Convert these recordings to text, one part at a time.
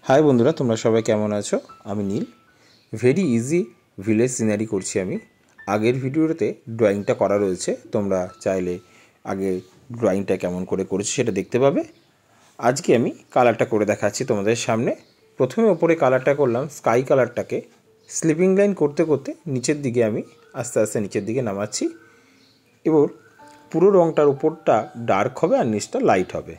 High বন্ধুরা, তোমরা সবাই কেমন আছো? আমি নীল। ভেরি ইজি ভিলেজ সিনারি করছি আমি। আগের ভিডিওতে ড্রয়িংটা করা রয়েছে, তোমরা চাইলে আগে ড্রয়িংটা কেমন করে করেছি সেটা দেখতে পাবে। আজকে আমি কালারটা করে দেখাচ্ছি তোমাদের সামনে। প্রথমে ওপরে কালারটা করলাম স্কাই কালারটাকে স্লিপিং লাইন করতে করতে নিচের দিকে আমি আস্তে আস্তে নিচের দিকে নামাচ্ছি। এবার পুরো রঙটার উপরটা ডার্ক হবে আর নিচটা লাইট হবে।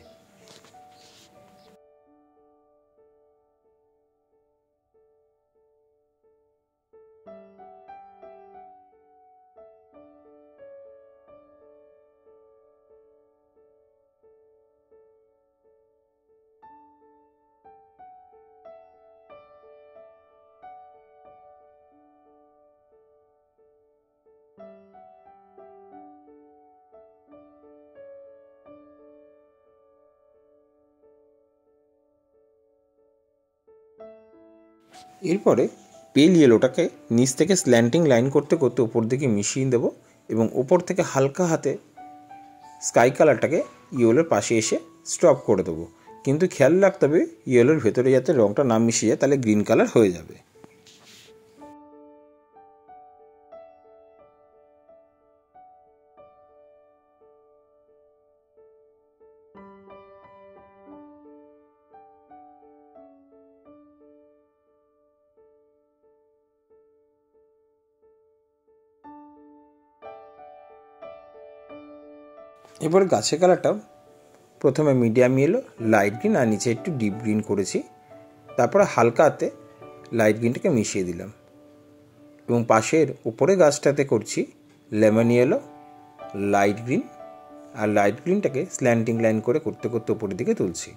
এরপরে পেল ইয়েলোটাকে নিচ থেকে স্ল্যান্টিং লাইন করতে করতে ওপর দিকে মিশিয়ে দেবো এবং ওপর থেকে হালকা হাতে স্কাই কালারটাকে ইয়েলোর পাশে এসে স্টপ করে দেবো। কিন্তু খেয়াল রাখতে হবে ইয়েলোর ভেতরে যাতে রঙটা না মিশে যায়, তাহলে গ্রিন কালার হয়ে যাবে। এবার গাছের কালারটা প্রথমে মিডিয়াম ইয়েলো, লাইট গ্রিন আর নিচে একটু ডিপ গ্রিন করেছি। তারপরে হালকা হাতে লাইট গ্রিনটাকে মিশিয়ে দিলাম এবং পাশের উপরে গাছটাতে করছি লেমন ইয়েলো, লাইট গ্রিন আর লাইট গ্রিনটাকে স্ল্যান্টিং লাইন করে করতে করতে উপরের দিকে তুলছি।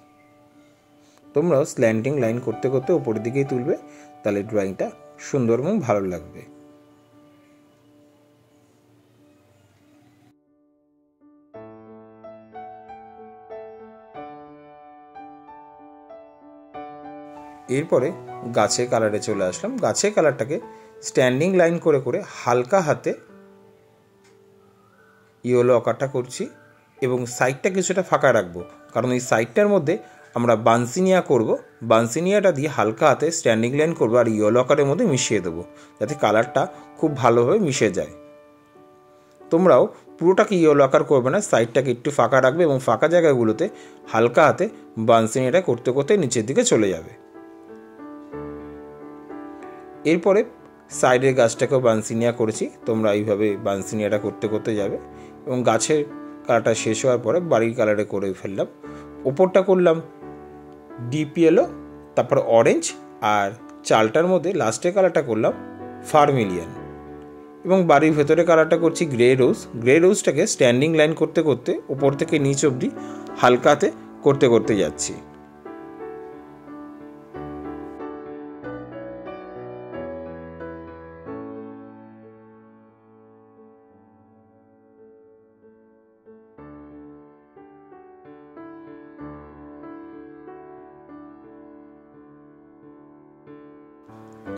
তোমরাও স্ল্যান্টিং লাইন করতে করতে উপরের দিকেই তুলবে, তাহলে ড্রয়িংটা সুন্দর এবং ভালো লাগবে। এরপরে গাছের কালারে চলে আসলাম। গাছের কালারটাকে স্ট্যান্ডিং লাইন করে করে হালকা হাতে ইয়েলো আকারটা করছি এবং সাইডটা কিছুটা ফাঁকা রাখবো, কারণ এই সাইডটার মধ্যে আমরা বানসিনিয়া করব। বানসিনিয়াটা দিয়ে হালকা হাতে স্ট্যান্ডিং লাইন করবো আর ইয়েলো আকারের মধ্যে মিশিয়ে দেবো, যাতে কালারটা খুব ভালোভাবে মিশে যায়। তোমরাও পুরোটাকে ইয়েলো আকার করবে না, সাইডটাকে একটু ফাঁকা রাখবে এবং ফাঁকা জায়গাগুলোতে হালকা হাতে বানসিনিয়াটা করতে করতে নিচের দিকে চলে যাবে। এরপরে সাইডের গাছটাকেও বানসিনিয়া করেছি, তোমরা এইভাবে বানসিনিয়াটা করতে করতে যাবে এবং গাছের কালারটা শেষ হওয়ার পরে বাড়ির কালারে করে ফেললাম। ওপরটা করলাম ডিপ ইয়েলো, তারপর অরেঞ্জ আর চালটার মধ্যে লাস্টের কালারটা করলাম ফার্মিলিয়ান এবং বাড়ির ভেতরে কালারটা করছি গ্রে রোজ। গ্রে রোজটাকে স্ট্যান্ডিং লাইন করতে করতে ওপর থেকে নিচ অবধি হালকাতে করতে করতে যাচ্ছি।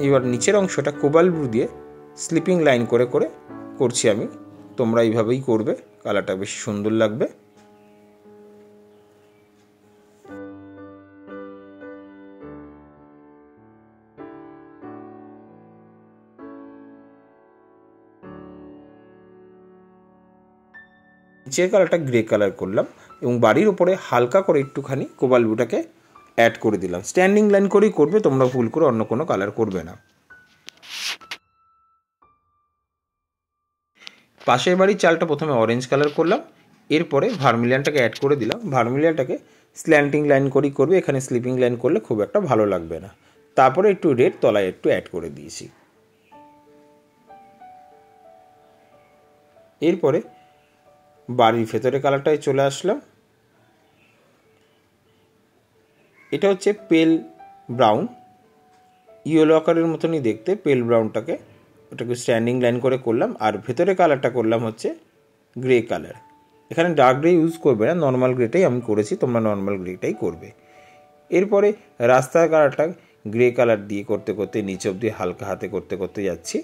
এবার নিচের অংশটা কোবাল্ট ব্লু দিয়ে স্লিপিং লাইন করে করে করছি আমি। তোমরা এইভাবেই করবে, কালারটা বেশি সুন্দর লাগবে। নিচের কালারটা গ্রে কালার করলাম এবং বাড়ির ওপরে হালকা করে একটুখানি কোবাল্ট ব্লুটাকে অ্যাড করে দিলাম। স্ট্যান্ডিং লাইন করেই করবে, তোমরা ভুল করে অন্য কোনো কালার করবে না। পাশের বাড়ির চালটা প্রথমে অরেঞ্জ কালার করলাম, এরপরে ভার্মিলিয়ানটাকে অ্যাড করে দিলাম। ভার্মিলিয়ানটাকে স্ল্যান্টিং লাইন করেই করবে, এখানে স্লিপিং লাইন করলে খুব একটা ভালো লাগবে না। তারপরে একটু রেড তলায় একটু অ্যাড করে দিয়েছি। এরপরে বাড়ির ভেতরে কালারটায় চলে আসলাম। এটা হচ্ছে পেল ব্রাউন, ইয়েলো আকারের মতনই দেখতে। পেল ব্রাউনটাকে ওটাকে স্ট্যান্ডিং লাইন করে করলাম আর ভেতরে কালারটা করলাম হচ্ছে গ্রে কালার। এখানে ডার্ক গ্রে ইউজ করবে না, নর্মাল গ্রেটাই আমি করেছি, তোমরা নর্মাল গ্রেটাই করবে। এরপরে রাস্তার কালারটা গ্রে কালার দিয়ে করতে করতে নিচ অবধি হালকা হাতে করতে করতে যাচ্ছি।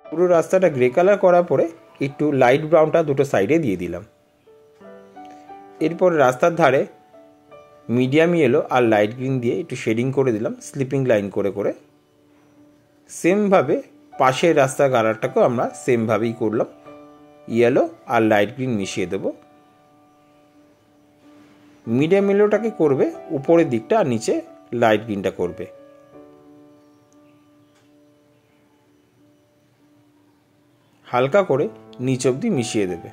পুরো রাস্তাটা গ্রে কালার করার পরে একটু লাইট ব্রাউনটা দুটো সাইডে দিয়ে দিলাম। এরপর রাস্তার ধারে মিডিয়াম ইয়েলো আর লাইট গ্রিন দিয়ে একটু শেডিং করে দিলাম, স্লিপিং লাইন করে করে। সেমভাবে পাশের রাস্তার কালারটাকেও আমরা সেমভাবেই করলাম, ইয়েলো আর লাইট গ্রিন মিশিয়ে দেব। মিডিয়াম ইয়েলোটাকে করবে উপরের দিকটা আর নিচে লাইট গ্রিনটা করবে। হালকা করে নিচ অবধি মিশিয়ে দেবে।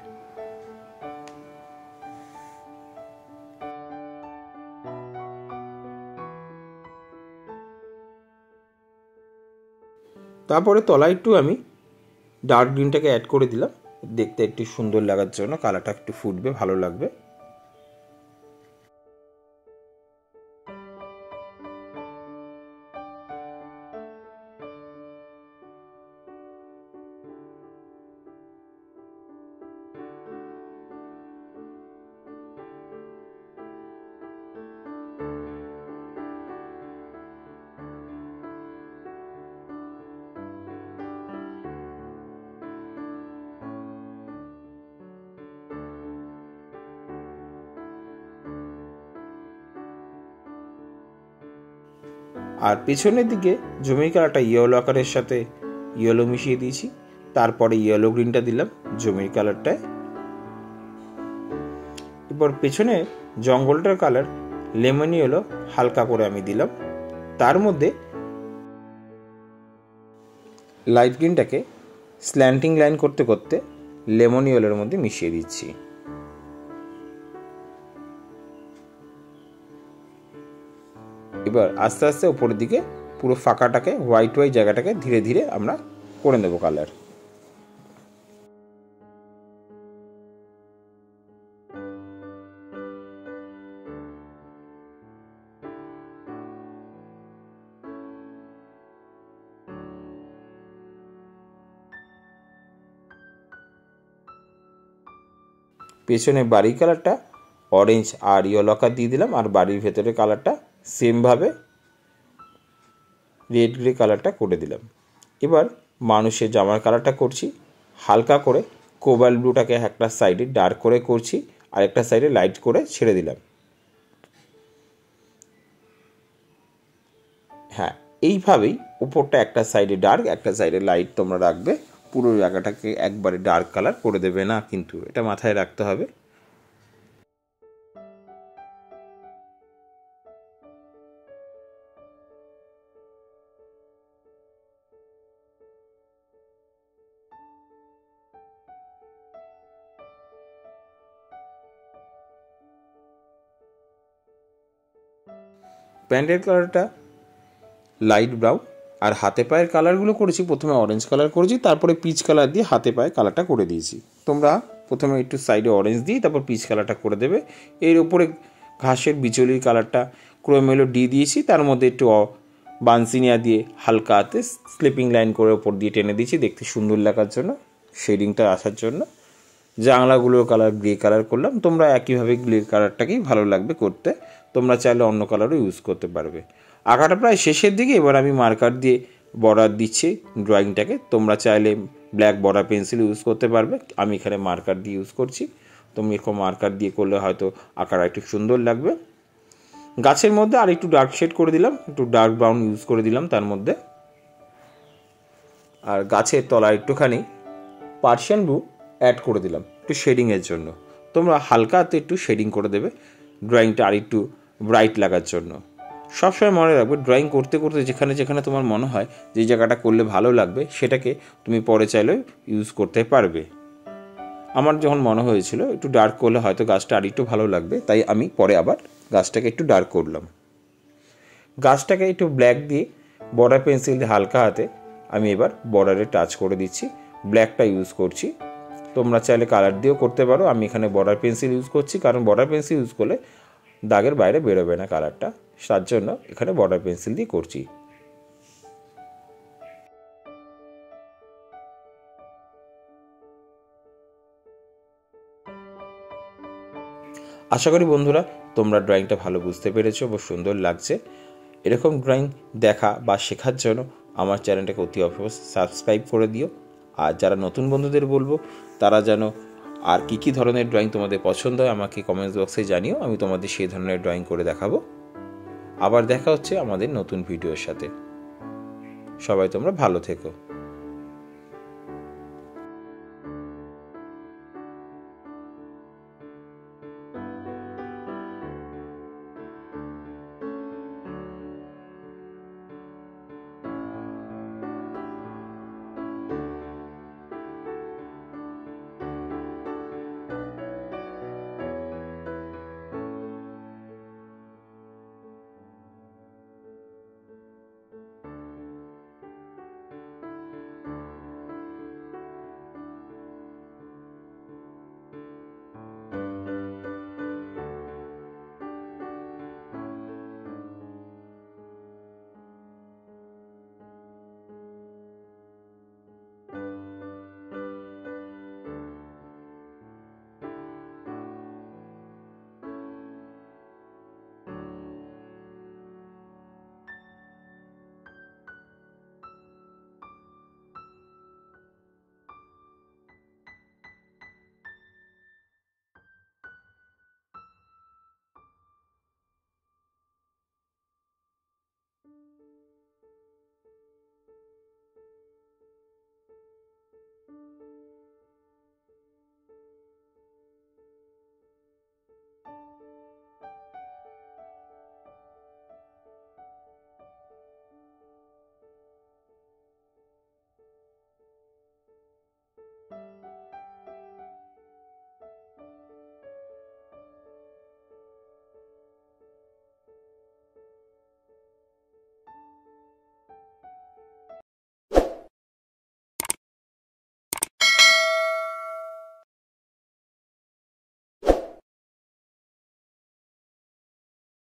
তারপরে তলায় একটু আমি ডার্ক গ্রিনটাকে অ্যাড করে দিলাম, দেখতে একটু সুন্দর লাগার জন্য, কালারটা একটু ফুটবে, ভালো লাগবে। আর পেছনের দিকে জমির কালারটা ইয়েলো আকারের সাথে ইয়েলো মিশিয়ে দিয়েছি, তারপরে ইয়েলো গ্রিনটা দিলাম জমির কালারটায়। এরপর পেছনে জঙ্গলটার কালার লেমন ইয়েলো হালকা করে আমি দিলাম, তার মধ্যে লাইট গ্রিনটাকে স্ল্যান্টিং লাইন করতে করতে লেমন ইয়েলোর মধ্যে মিশিয়ে দিচ্ছি। এবার আস্তে আস্তে উপরের দিকে পুরো ফাঁকাটাকে হোয়াইট জায়গাটাকে ধীরে ধীরে আমরা করে নেব কালার। পেছনে বাড়ির কালারটা অরেঞ্জ আর ইয়েলো আকার দিয়ে দিলাম, আর বাড়ির ভেতরের কালারটা সেমভাবে রেড গ্রে কালারটা করে দিলাম। এবার মানুষের জামার কালারটা করছি, হালকা করে কোবাল্ট ব্লুটাকে একটা সাইডে ডার্ক করে করছি, আর একটা সাইডে লাইট করে ছেড়ে দিলাম। হ্যাঁ, এইভাবেই উপরটা একটা সাইডে ডার্ক একটা সাইডে লাইট তোমরা রাখবে, পুরো জায়গাটাকে একবারে ডার্ক কালার করে দেবে না, কিন্তু এটা মাথায় রাখতে হবে। প্যান্টের কালারটা লাইট ব্রাউন, আর হাতে পায়ের কালারগুলো করেছি প্রথমে অরেঞ্জ কালার করেছি, তারপরে পিচ কালার দিয়ে হাতে পায়ে কালারটা করে দিয়েছি। তোমরা প্রথমে একটু সাইডে অরেঞ্জ দিয়ে তারপর পিচ কালারটা করে দেবে। এর উপরে ঘাসের বিচলির কালারটা ক্রোমেলো ডি দিয়েছি, তার মধ্যে একটু বানসিনিয়া দিয়ে হালকা হাতে স্লিপিং লাইন করে ওপর দিয়ে টেনে দিয়েছি দেখতে সুন্দর লাগার জন্য, শেডিংটা আসার জন্য। জানলাগুলোর কালার গ্রে কালার করলাম, তোমরা একইভাবে গ্রে কালারটাকেই ভালো লাগবে করতে, তোমরা চাইলে অন্য কালারও ইউজ করতে পারবে। আঁকাটা প্রায় শেষের দিকে, এবার আমি মার্কার দিয়ে বর্ডার দিচ্ছি ড্রয়িংটাকে। তোমরা চাইলে ব্ল্যাক বর্ডার পেন্সিল ইউজ করতে পারবে, আমি এখানে মার্কার দিয়ে ইউজ করছি। তুমি এরকম মার্কার দিয়ে করলে হয়তো আঁকাটা একটু সুন্দর লাগবে। গাছের মধ্যে আর একটু ডার্ক শেড করে দিলাম, একটু ডার্ক ব্রাউন ইউজ করে দিলাম তার মধ্যে। আর গাছের তলায় একটুখানি পার্সিয়ান ব্লু অ্যাড করে দিলাম একটু শেডিংয়ের জন্য। তোমরা হালকা হাতে একটু শেডিং করে দেবে ড্রয়িংটা আর একটু ব্রাইট লাগার জন্য। সবসময় মনে রাখবে, ড্রয়িং করতে করতে যেখানে যেখানে তোমার মনে হয় যে জায়গাটা করলে ভালো লাগবে, সেটাকে তুমি পরে চাইলেও ইউজ করতে পারবে। আমার যখন মনে হয়েছিল একটু ডার্ক করলে হয়তো গাছটা আর একটু ভালো লাগবে, তাই আমি পরে আবার গাছটাকে একটু ডার্ক করলাম। গাছটাকে একটু ব্ল্যাক দিয়ে বর্ডার পেন্সিল দিয়ে হালকা হাতে আমি এবার বর্ডারে টাচ করে দিচ্ছি, ব্ল্যাকটা ইউজ করছি। তোমরা চাইলে কালার দিয়েও করতে পারো, আমি এখানে বর্ডার পেন্সিল ইউজ করছি, কারণ বর্ডার পেন্সিল ইউজ করলে দাগের বাইরে বেরোবে না কালারটা, তার জন্য এখানে বর্ডার পেন্সিল দিয়ে করছি। আশা করি বন্ধুরা তোমরা ড্রয়িংটা ভালো বুঝতে পেরেছো এবং সুন্দর লাগছে। এরকম ড্রয়িং দেখা বা শেখার জন্য আমার চ্যানেলটাকে অতি অবশ্যই সাবস্ক্রাইব করে দিও। আর যারা নতুন বন্ধুদের বলবো তারা যেন আর কী ধরনের ড্রয়িং তোমাদের পছন্দ হয় আমাকে কমেন্টস বক্সে জানিও, আমি তোমাদের সেই ধরনের ড্রয়িং করে দেখাবো। আবার দেখা হচ্ছে আমাদের নতুন ভিডিওর সাথে। সবাই তোমরা ভালো থেকো।